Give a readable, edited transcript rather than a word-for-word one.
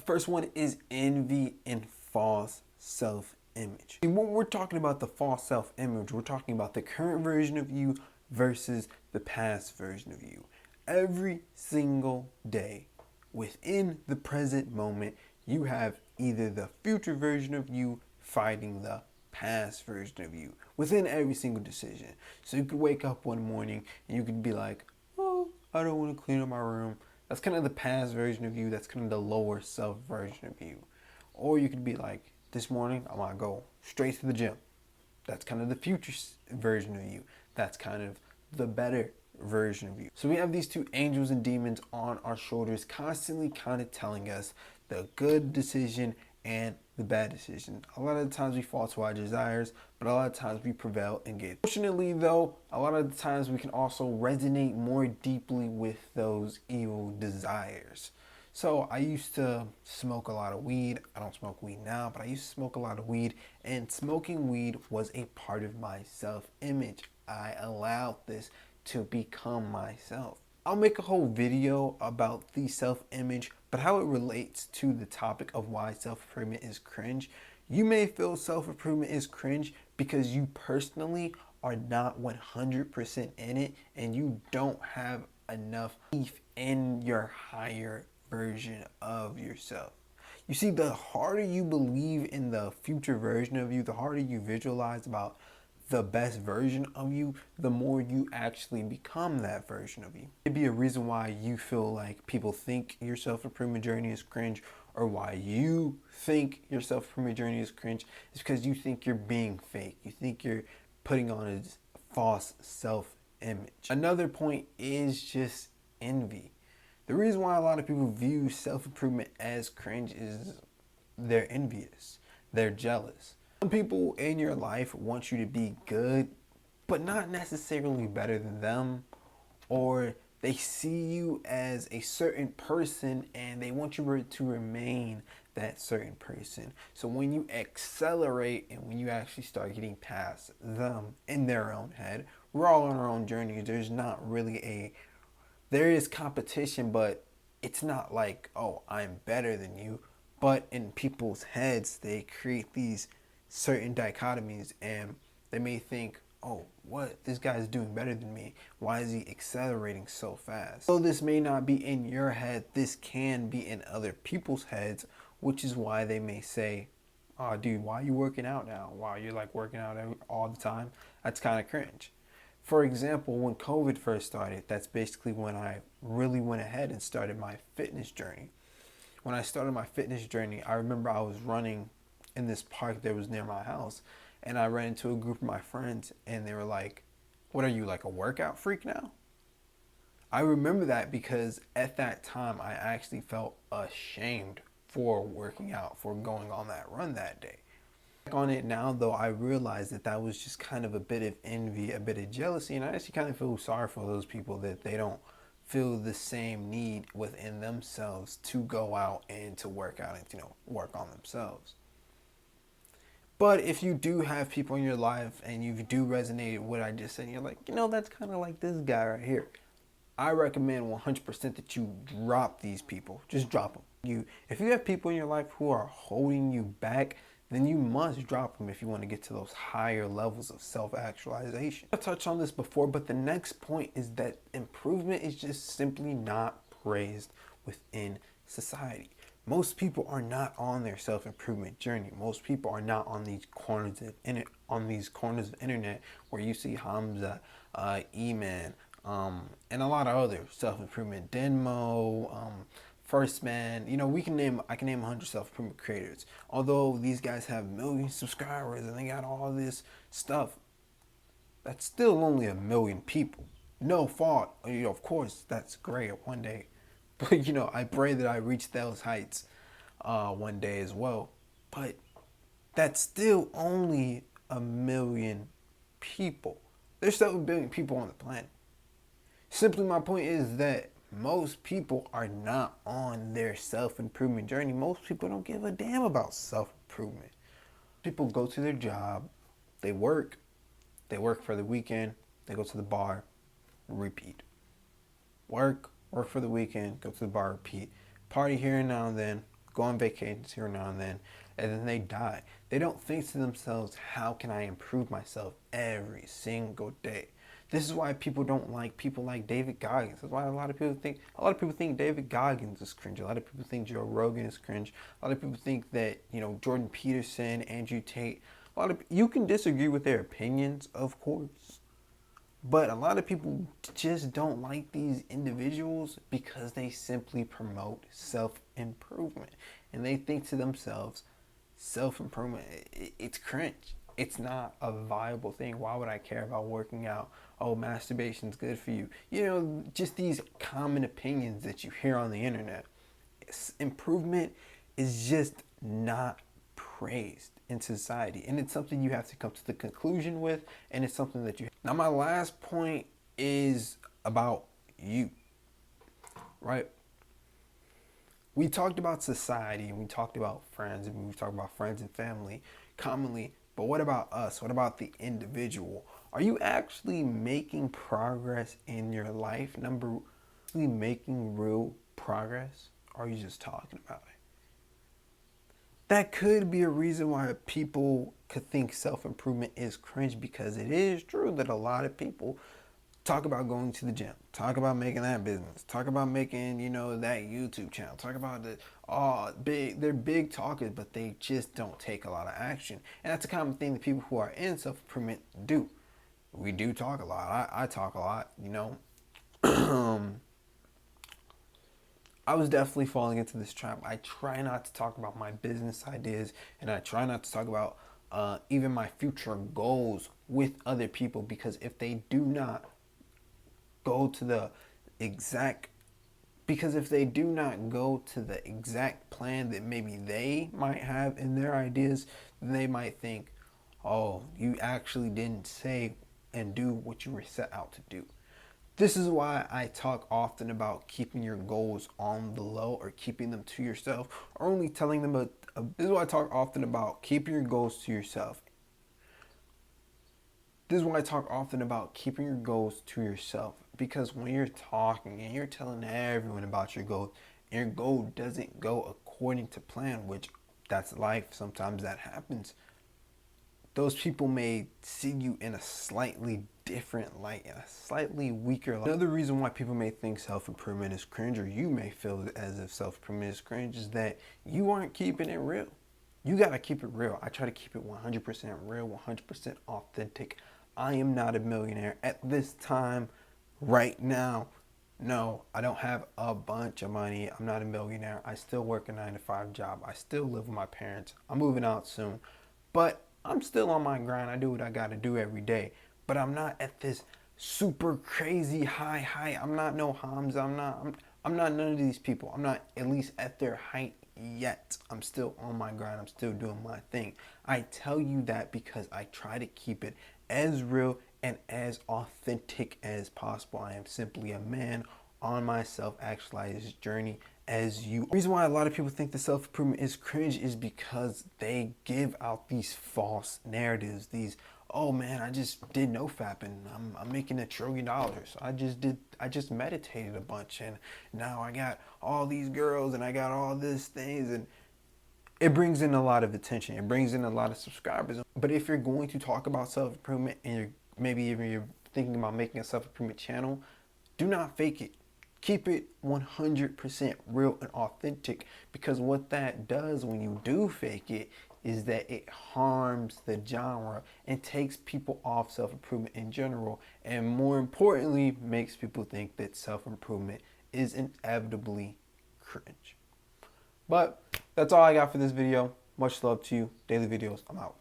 first one is envy and false self-image. And when we're talking about the false self-image, we're talking about the current version of you versus the past version of you. Every single day, within the present moment, you have either the future version of you fighting the past version of you within every single decision. So you could wake up one morning and you could be like, oh, I don't want to clean up my room. That's kind of the past version of you. That's kind of the lower self version of you. Or you could be like, this morning, I want to go straight to the gym. That's kind of the future version of you. That's kind of the better version of you. So we have these two angels and demons on our shoulders, constantly kind of telling us the good decision and the bad decision. A lot of the times we fall to our desires, but a lot of times we prevail and get. Fortunately though, a lot of the times we can also resonate more deeply with those evil desires. So I used to smoke a lot of weed. I don't smoke weed now, but I used to smoke a lot of weed, and smoking weed was a part of my self-image. I allowed this to become myself. I'll make a whole video about the self-image, but how it relates to the topic of why self-improvement is cringe. You may feel self-improvement is cringe because you personally are not 100% in it, and you don't have enough belief in your higher version of yourself. You see, the harder you believe in the future version of you, the harder you visualize about the best version of you, the more you actually become that version of you. It'd be a reason why you feel like people think your self-improvement journey is cringe, or why you think your self-improvement journey is cringe, is because you think you're being fake. You think you're putting on a false self-image. Another point is just envy. The reason why a lot of people view self-improvement as cringe is they're envious, they're jealous. Some people in your life want you to be good, but not necessarily better than them, or they see you as a certain person and they want you to remain that certain person. So when you accelerate and when you actually start getting past them in their own head, we're all on our own journey. There's not really there is competition, but it's not like, oh, I'm better than you. But in people's heads, they create these certain dichotomies, and they may think, oh, what, this guy's doing better than me, why is he accelerating so fast? So this may not be in your head, this can be in other people's heads, which is why they may say, oh dude, why are you working out now? Why you're like working out all the time? That's kind of cringe. For example, when COVID first started, that's basically when I really went ahead and started my fitness journey. When I started my fitness journey, I remember I was running in this park that was near my house, and I ran into a group of my friends, and they were like, what are you, like a workout freak now? I remember that because at that time I actually felt ashamed for working out, for going on that run that day. On it now though, I realized that that was just kind of a bit of envy, a bit of jealousy, and I actually kind of feel sorry for those people that they don't feel the same need within themselves to go out and to work out and, work on themselves. But if you do have people in your life and you do resonate with what I just said, and you're like, that's kind of like this guy right here, I recommend 100% that you drop these people. Just drop them. If you have people in your life who are holding you back, then you must drop them if you want to get to those higher levels of self-actualization. I touched on this before, but the next point is that improvement is just simply not praised within society. Most people are not on their self-improvement journey. Most people are not on these corners of internet where you see Hamza, E-Man, and a lot of other self-improvement, Denmo, First Man. I can name 100 self-improvement creators. Although these guys have million subscribers and they got all this stuff, that's still only 1 million people. No fault. Of course, that's great one day. But, I pray that I reach those heights one day as well. But that's still only 1 million people. There's 7 billion people on the planet. Simply my point is that most people are not on their self-improvement journey. Most people don't give a damn about self-improvement. People go to their job, they work for the weekend, they go to the bar, repeat. Work for the weekend, go to the bar, repeat. Party here and now and then, go on vacations here now and then they die. They don't think to themselves, how can I improve myself every single day? This is why people don't like people like David Goggins. That's why a lot of people think David Goggins is cringe. A lot of people think Joe Rogan is cringe. A lot of people think that, Jordan Peterson, Andrew Tate, you can disagree with their opinions, of course. But a lot of people just don't like these individuals because they simply promote self-improvement. And they think to themselves, self-improvement, it's cringe. It's not a viable thing. Why would I care about working out? Oh, masturbation's good for you. Just these common opinions that you hear on the internet. Improvement is just not praised in society, and it's something you have to come to the conclusion with, and it's something that you. Now, my last point is about you, right? We talked about society, and we talked about friends, and we talked about friends and family commonly, but what about us? What about the individual? Are you actually making progress in your life? Making real progress? Or are you just talking about it? That could be a reason why people could think self-improvement is cringe, because it is true that a lot of people talk about going to the gym, talk about making that business, talk about making, that YouTube channel, talk about they're big talkers, but they just don't take a lot of action. And that's a common thing that people who are in self-improvement do. We do talk a lot. I talk a lot, I was definitely falling into this trap. I try not to talk about my business ideas, and I try not to talk about even my future goals with other people, because if they do not go to the exact plan that maybe they might have in their ideas, then they might think, oh, you actually didn't say and do what you were set out to do. This is why I talk often about keeping your goals on the low, or keeping them to yourself, or only telling them this is why I talk often about keeping your goals to yourself. This is why I talk often about keeping your goals to yourself, because when you're talking and you're telling everyone about your goals, and your goal doesn't go according to plan, which that's life, sometimes that happens, those people may see you in a slightly different light, in a slightly weaker light. Another reason why people may think self-improvement is cringe, or you may feel as if self-improvement is cringe, is that you aren't keeping it real. You gotta keep it real. I try to keep it 100% real, 100% authentic. I am not a millionaire at this time, right now. No, I don't have a bunch of money. I'm not a millionaire. I still work a 9-to-5 job. I still live with my parents. I'm moving out soon. But I'm still on my grind. I do what I got to do every day. But I'm not at this super crazy high. I'm not no Hamza. I'm not none of these people. I'm not at least at their height yet. I'm still on my grind. I'm still doing my thing. I tell you that because I try to keep it as real and as authentic as possible. I am simply a man on my self-actualized journey as you. The reason why a lot of people think the self-improvement is cringe is because they give out these false narratives. These, oh man, I just did no fapping. I'm making $1 trillion. I just meditated a bunch, and now I got all these girls and I got all these things, and it brings in a lot of attention. It brings in a lot of subscribers. But if you're going to talk about self-improvement, and maybe even you're thinking about making a self-improvement channel, do not fake it. Keep it 100% real and authentic, because what that does when you do fake it is that it harms the genre and takes people off self-improvement in general, and more importantly, makes people think that self-improvement is inevitably cringe. But that's all I got for this video. Much love to you. Daily videos. I'm out.